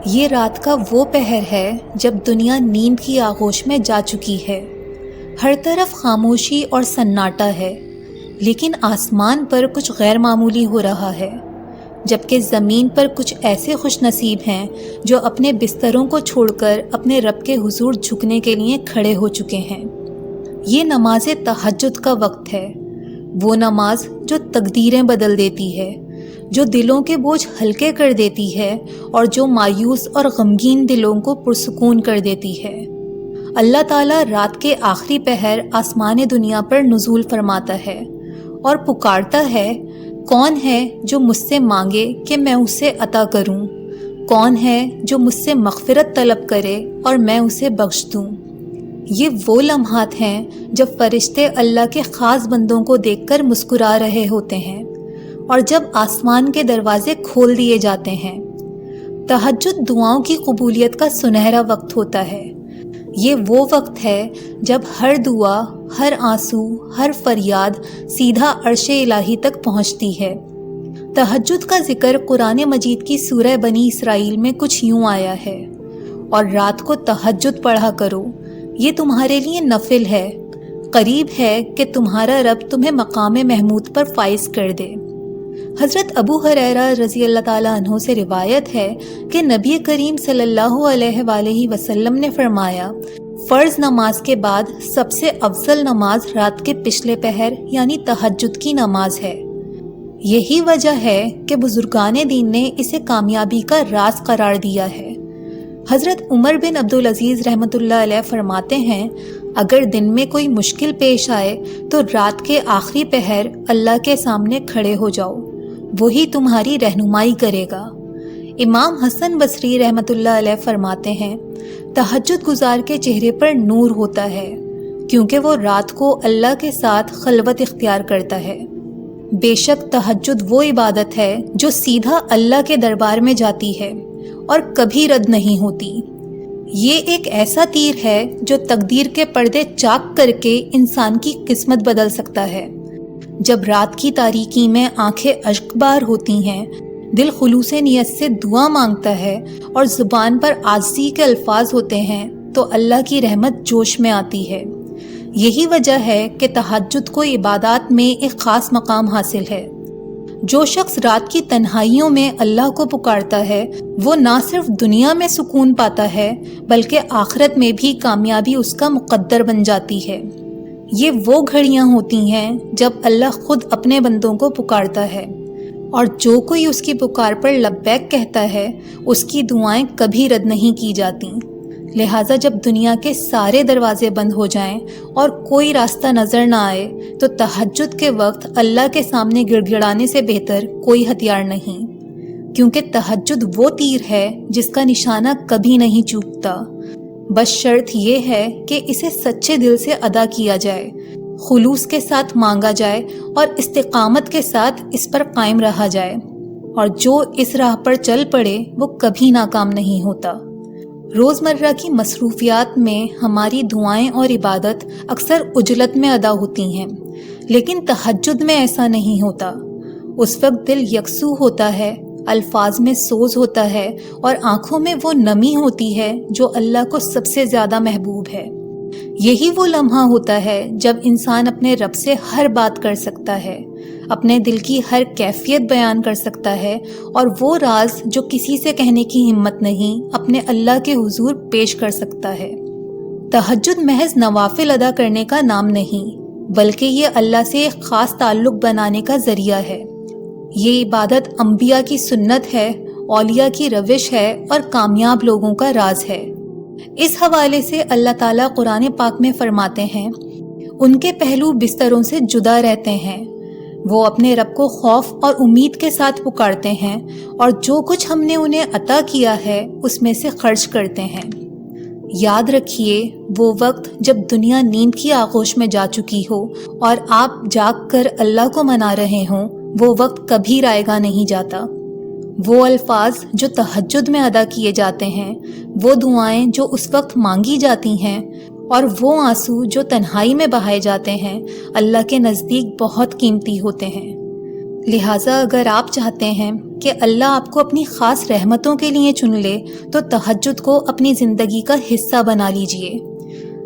یہ رات کا وہ پہر ہے جب دنیا نیند کی آغوش میں جا چکی ہے۔ ہر طرف خاموشی اور سناٹا ہے، لیکن آسمان پر کچھ غیر معمولی ہو رہا ہے، جبکہ زمین پر کچھ ایسے خوش نصیب ہیں جو اپنے بستروں کو چھوڑ کر اپنے رب کے حضور جھکنے کے لیے کھڑے ہو چکے ہیں۔ یہ نماز تہجد کا وقت ہے، وہ نماز جو تقدیریں بدل دیتی ہے، جو دلوں کے بوجھ ہلکے کر دیتی ہے اور جو مایوس اور غمگین دلوں کو پرسکون کر دیتی ہے۔ اللہ تعالیٰ رات کے آخری پہر آسمان دنیا پر نزول فرماتا ہے اور پکارتا ہے، کون ہے جو مجھ سے مانگے کہ میں اسے عطا کروں؟ کون ہے جو مجھ سے مغفرت طلب کرے اور میں اسے بخش دوں؟ یہ وہ لمحات ہیں جب فرشتے اللہ کے خاص بندوں کو دیکھ کر مسکرا رہے ہوتے ہیں اور جب آسمان کے دروازے کھول دیے جاتے ہیں۔ تہجد دعاؤں کی قبولیت کا سنہرا وقت ہوتا ہے۔ یہ وہ وقت ہے جب ہر دعا، ہر آنسو، ہر فریاد سیدھا عرش الہی تک پہنچتی ہے۔ تہجد کا ذکر قرآن مجید کی سورہ بنی اسرائیل میں کچھ یوں آیا ہے، اور رات کو تہجد پڑھا کرو، یہ تمہارے لیے نفل ہے، قریب ہے کہ تمہارا رب تمہیں مقام محمود پر فائز کر دے۔ حضرت ابو ہریرہ رضی اللہ تعالیٰ عنہ سے روایت ہے کہ نبی کریم صلی اللہ علیہ وآلہ وسلم نے فرمایا، فرض نماز کے بعد سب سے افضل نماز رات کے پچھلے پہر یعنی تہجد کی نماز ہے۔ یہی وجہ ہے کہ بزرگان دین نے اسے کامیابی کا راز قرار دیا ہے۔ حضرت عمر بن عبدالعزیز رحمۃ اللہ علیہ فرماتے ہیں، اگر دن میں کوئی مشکل پیش آئے تو رات کے آخری پہر اللہ کے سامنے کھڑے ہو جاؤ، وہی تمہاری رہنمائی کرے گا۔ امام حسن بصری رحمۃ اللہ علیہ فرماتے ہیں، تہجد گزار کے چہرے پر نور ہوتا ہے، کیونکہ وہ رات کو اللہ کے ساتھ خلوت اختیار کرتا ہے۔ بے شک تہجد وہ عبادت ہے جو سیدھا اللہ کے دربار میں جاتی ہے اور کبھی رد نہیں ہوتی۔ یہ ایک ایسا تیر ہے جو تقدیر کے پردے چاک کر کے انسان کی قسمت بدل سکتا ہے۔ جب رات کی تاریکی میں آنکھیں اشک بار ہوتی ہیں، دل خلوص نیت سے دعا مانگتا ہے اور زبان پر عاجزی کے الفاظ ہوتے ہیں تو اللہ کی رحمت جوش میں آتی ہے۔ یہی وجہ ہے کہ تہجد کو عبادات میں ایک خاص مقام حاصل ہے۔ جو شخص رات کی تنہائیوں میں اللہ کو پکارتا ہے، وہ نہ صرف دنیا میں سکون پاتا ہے بلکہ آخرت میں بھی کامیابی اس کا مقدر بن جاتی ہے۔ یہ وہ گھڑیاں ہوتی ہیں جب اللہ خود اپنے بندوں کو پکارتا ہے، اور جو کوئی اس کی پکار پر لبیک کہتا ہے، اس کی دعائیں کبھی رد نہیں کی جاتی۔ لہٰذا جب دنیا کے سارے دروازے بند ہو جائیں اور کوئی راستہ نظر نہ آئے تو تہجد کے وقت اللہ کے سامنے گڑ گڑانے سے بہتر کوئی ہتھیار نہیں، کیونکہ تہجد وہ تیر ہے جس کا نشانہ کبھی نہیں چوکتا۔ بس شرط یہ ہے کہ اسے سچے دل سے ادا کیا جائے، خلوص کے ساتھ مانگا جائے اور استقامت کے ساتھ اس پر قائم رہا جائے، اور جو اس راہ پر چل پڑے وہ کبھی ناکام نہیں ہوتا۔ روزمرہ کی مصروفیات میں ہماری دعائیں اور عبادت اکثر عجلت میں ادا ہوتی ہیں، لیکن تہجد میں ایسا نہیں ہوتا۔ اس وقت دل یکسو ہوتا ہے، الفاظ میں سوز ہوتا ہے اور آنکھوں میں وہ نمی ہوتی ہے جو اللہ کو سب سے زیادہ محبوب ہے۔ یہی وہ لمحہ ہوتا ہے جب انسان اپنے رب سے ہر بات کر سکتا ہے، اپنے دل کی ہر کیفیت بیان کر سکتا ہے، اور وہ راز جو کسی سے کہنے کی ہمت نہیں اپنے اللہ کے حضور پیش کر سکتا ہے۔ تہجد محض نوافل ادا کرنے کا نام نہیں، بلکہ یہ اللہ سے ایک خاص تعلق بنانے کا ذریعہ ہے۔ یہ عبادت انبیاء کی سنت ہے، اولیاء کی روش ہے اور کامیاب لوگوں کا راز ہے۔ اس حوالے سے اللہ تعالیٰ قرآن پاک میں فرماتے ہیں، ان کے پہلو بستروں سے جدا رہتے ہیں، وہ اپنے رب کو خوف اور امید کے ساتھ پکارتے ہیں اور جو کچھ ہم نے انہیں عطا کیا ہے اس میں سے خرچ کرتے ہیں۔ یاد رکھیے، وہ وقت جب دنیا نیند کی آغوش میں جا چکی ہو اور آپ جاگ کر اللہ کو منا رہے ہوں، وہ وقت کبھی رائے گا نہیں جاتا۔ وہ الفاظ جو تہجد میں ادا کیے جاتے ہیں، وہ دعائیں جو اس وقت مانگی جاتی ہیں، اور وہ آنسو جو تنہائی میں بہائے جاتے ہیں، اللہ کے نزدیک بہت قیمتی ہوتے ہیں۔ لہٰذا اگر آپ چاہتے ہیں کہ اللہ آپ کو اپنی خاص رحمتوں کے لیے چن لے تو تہجد کو اپنی زندگی کا حصہ بنا لیجئے۔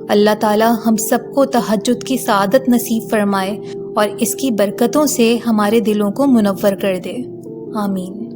اللہ تعالی ہم سب کو تہجد کی سعادت نصیب فرمائے اور اس کی برکتوں سے ہمارے دلوں کو منور کر دے۔ آمین۔